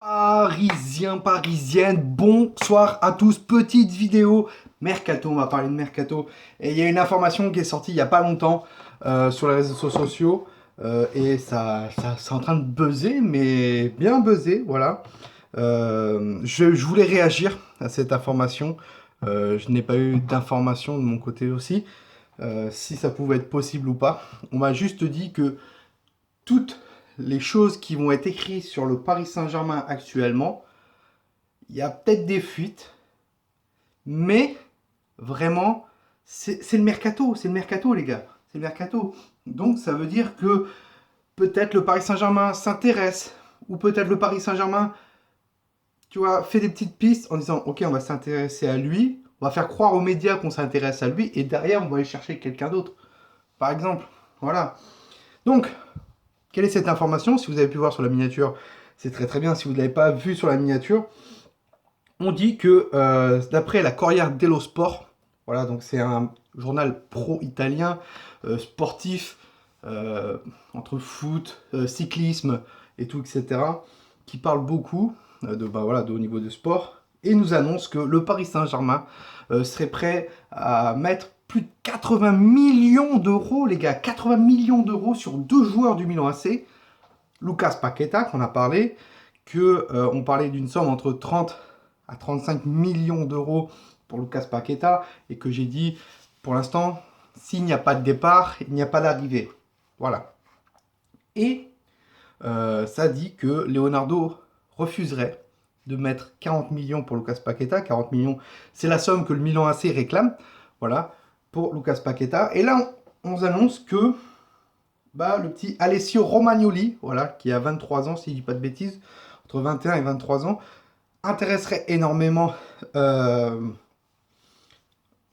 Parisiens, parisiennes, bonsoir à tous. Petite vidéo Mercato, on va parler de Mercato. Et il y a une information qui est sortie il n'y a pas longtemps sur les réseaux sociaux. Et ça c'est en train de buzzer, mais bien buzzer, voilà. Je voulais réagir à cette information. Je n'ai pas eu d'information de mon côté aussi, si ça pouvait être possible ou pas. On m'a juste dit que toutes les choses qui vont être écrites sur le Paris Saint-Germain actuellement, il y a peut-être des fuites, mais vraiment, c'est le mercato les gars, c'est le mercato. Donc ça veut dire que peut-être le Paris Saint-Germain s'intéresse, ou peut-être le Paris Saint-Germain, tu vois, fait des petites pistes en disant, ok, on va s'intéresser à lui, on va faire croire aux médias qu'on s'intéresse à lui, et derrière, on va aller chercher quelqu'un d'autre, par exemple. Voilà. Donc, quelle est cette information? Si vous avez pu voir sur la miniature, c'est très très bien. Si vous ne l'avez pas vu sur la miniature, on dit que d'après la Corriere dello Sport, voilà, donc c'est un journal pro-italien, sportif, euh, entre foot, cyclisme et tout, etc., qui parle beaucoup de haut niveau de sport, et nous annonce que le Paris Saint-Germain serait prêt à mettre plus de 80 millions d'euros, les gars, 80 millions d'euros sur deux joueurs du Milan AC. Lucas Paqueta, qu'on a parlé, on parlait d'une somme entre 30 à 35 millions d'euros pour Lucas Paqueta, et que j'ai dit, pour l'instant, s'il n'y a pas de départ, il n'y a pas d'arrivée. Voilà. Et ça dit que Leonardo refuserait de mettre 40 millions pour Lucas Paqueta. 40 millions, c'est la somme que le Milan AC réclame, voilà, pour Lucas Paqueta. Et là, on nous annonce que le petit Alessio Romagnoli, voilà, qui a 23 ans, si je dis pas de bêtises, entre 21 et 23 ans, intéresserait énormément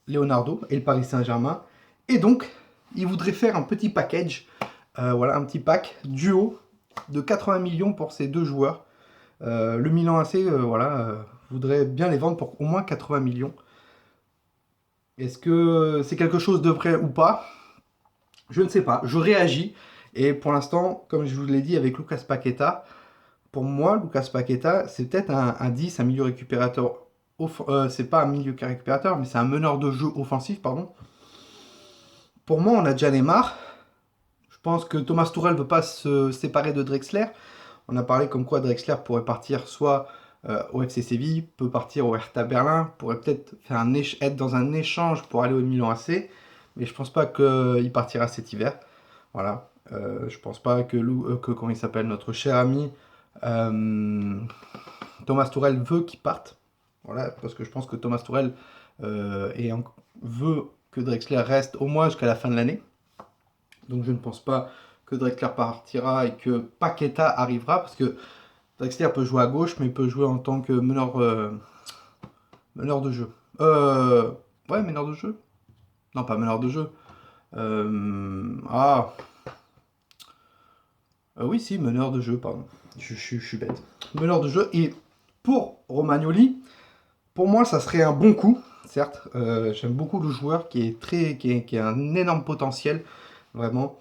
Leonardo et le Paris Saint-Germain. Et donc, il voudrait faire un petit package, voilà, un petit pack duo de 80 millions pour ces deux joueurs. Le Milan AC, voudrait bien les vendre pour au moins 80 millions. Est-ce que c'est quelque chose de vrai ou pas? Je ne sais pas. Je réagis. Et pour l'instant, comme je vous l'ai dit avec Lucas Paqueta, pour moi, Lucas Paqueta, c'est peut-être un 10, un milieu récupérateur. C'est pas un milieu récupérateur, mais c'est un meneur de jeu offensif, pardon. Pour moi, on a déjà Neymar. Je pense que Thomas Tuchel ne veut pas se séparer de Drexler. On a parlé comme quoi Drexler pourrait partir soit au FC Séville, peut partir au Hertha Berlin, pourrait peut-être faire être dans un échange pour aller au Milan AC, mais je pense pas qu'il partira cet hiver. Voilà. Je pense pas que comment il s'appelle, notre cher ami Thomas Tuchel veut qu'il parte. Voilà, parce que je pense que Thomas Tuchel veut que Drexler reste au moins jusqu'à la fin de l'année. Donc je ne pense pas que Drexler partira et que Paqueta arrivera, parce que Drexler peut jouer à gauche, mais peut jouer en tant que meneur de jeu. Ouais, meneur de jeu. Non, pas meneur de jeu. Euh, ah, oui, si, meneur de jeu, pardon. Je suis bête. Meneur de jeu. Et pour Romagnoli, pour moi, ça serait un bon coup, certes. J'aime beaucoup le joueur qui a un énorme potentiel, vraiment.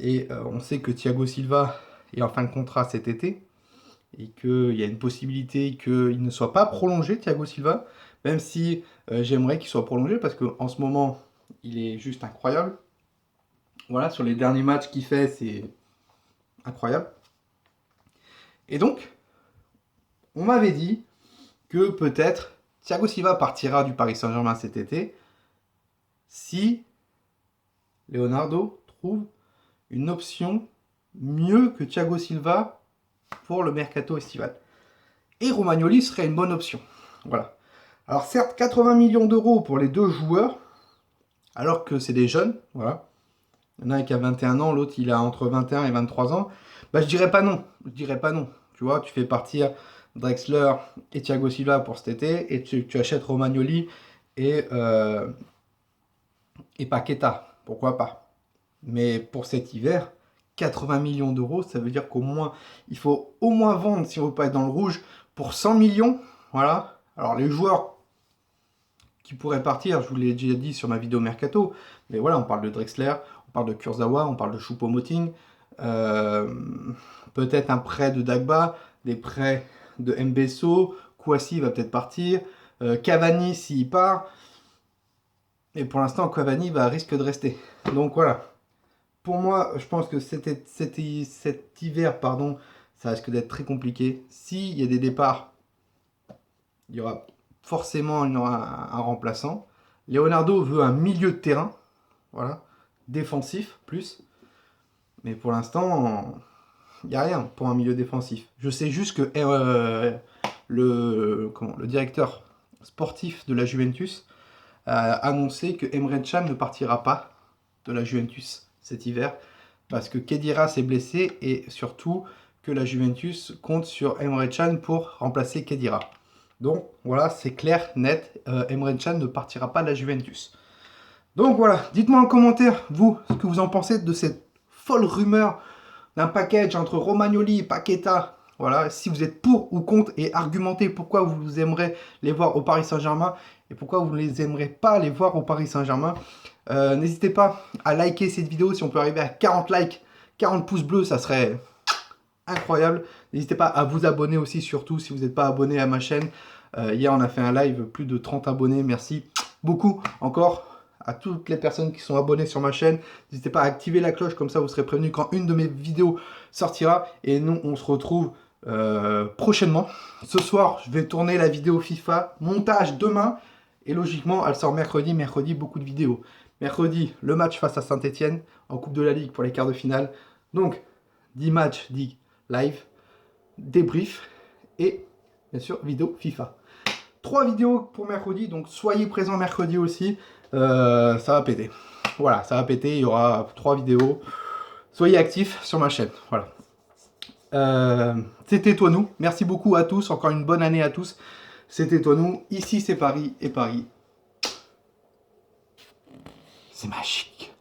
Et on sait que Thiago Silva est en fin de contrat cet été, et qu'il y a une possibilité qu'il ne soit pas prolongé, Thiago Silva, même si j'aimerais qu'il soit prolongé, parce qu'en ce moment, il est juste incroyable. Voilà, sur les derniers matchs qu'il fait, c'est incroyable. Et donc, on m'avait dit que peut-être Thiago Silva partira du Paris Saint-Germain cet été si Leonardo trouve une option mieux que Thiago Silva pour le mercato estival. Et Romagnoli serait une bonne option. Voilà. Alors certes, 80 millions d'euros pour les deux joueurs, alors que c'est des jeunes, voilà. Il y en a un qui a 21 ans, l'autre il a entre 21 et 23 ans. Je dirais pas non. Je dirais pas non. Tu vois, tu fais partir Drexler et Thiago Silva pour cet été, et tu achètes Romagnoli et Paqueta. Pourquoi pas? Mais pour cet hiver, 80 millions d'euros, ça veut dire qu'au moins, il faut au moins vendre, si on veut pas être dans le rouge, pour 100 millions. Voilà. Alors les joueurs qui pourraient partir, je vous l'ai déjà dit sur ma vidéo Mercato, mais voilà, on parle de Drexler, on parle de Kurzawa, on parle de Choupo-Moting, peut-être un prêt de Dagba, des prêts de Mbesso, Kouassi va peut-être partir, Cavani s'il part. Et pour l'instant, Cavani risque de rester. Donc voilà. Pour moi, je pense que cet hiver, pardon, ça risque d'être très compliqué. S'il y a des départs, il y aura forcément un remplaçant. Leonardo veut un milieu de terrain, voilà, défensif plus. Mais pour l'instant, il n'y a rien pour un milieu défensif. Je sais juste que le directeur sportif de la Juventus a annoncé que Emre Can ne partira pas de la Juventus cet hiver parce que Khedira s'est blessé et surtout que la Juventus compte sur Emre Can pour remplacer Khedira. Donc voilà, c'est clair, net, Emre Can ne partira pas de la Juventus. Donc voilà, dites-moi en commentaire, vous, ce que vous en pensez de cette folle rumeur d'un package entre Romagnoli et Paqueta. Voilà, si vous êtes pour ou contre et argumentez pourquoi vous aimeriez les voir au Paris Saint-Germain et pourquoi vous ne les aimerez pas les voir au Paris Saint-Germain. N'hésitez pas à liker cette vidéo. Si on peut arriver à 40 likes, 40 pouces bleus, ça serait incroyable. N'hésitez pas à vous abonner aussi, surtout si vous n'êtes pas abonné à ma chaîne. Hier, on a fait un live, plus de 30 abonnés. Merci beaucoup encore à toutes les personnes qui sont abonnées sur ma chaîne. N'hésitez pas à activer la cloche, comme ça vous serez prévenu quand une de mes vidéos sortira. Et nous, on se retrouve prochainement. Ce soir, je vais tourner la vidéo FIFA, montage demain. Et logiquement, elle sort mercredi. Mercredi, beaucoup de vidéos. Mercredi, le match face à Saint-Etienne en Coupe de la Ligue pour les quarts de finale. Donc, 10 matchs, 10 live, débrief et bien sûr, vidéo FIFA. 3 vidéos pour mercredi, donc soyez présents mercredi aussi. Ça va péter. Voilà, ça va péter. Il y aura 3 vidéos. Soyez actifs sur ma chaîne. Voilà. C'était Toi Nous. Merci beaucoup à tous. Encore une bonne année à tous. C'était Toi Nous. Ici, c'est Paris. Et Paris, c'est magique.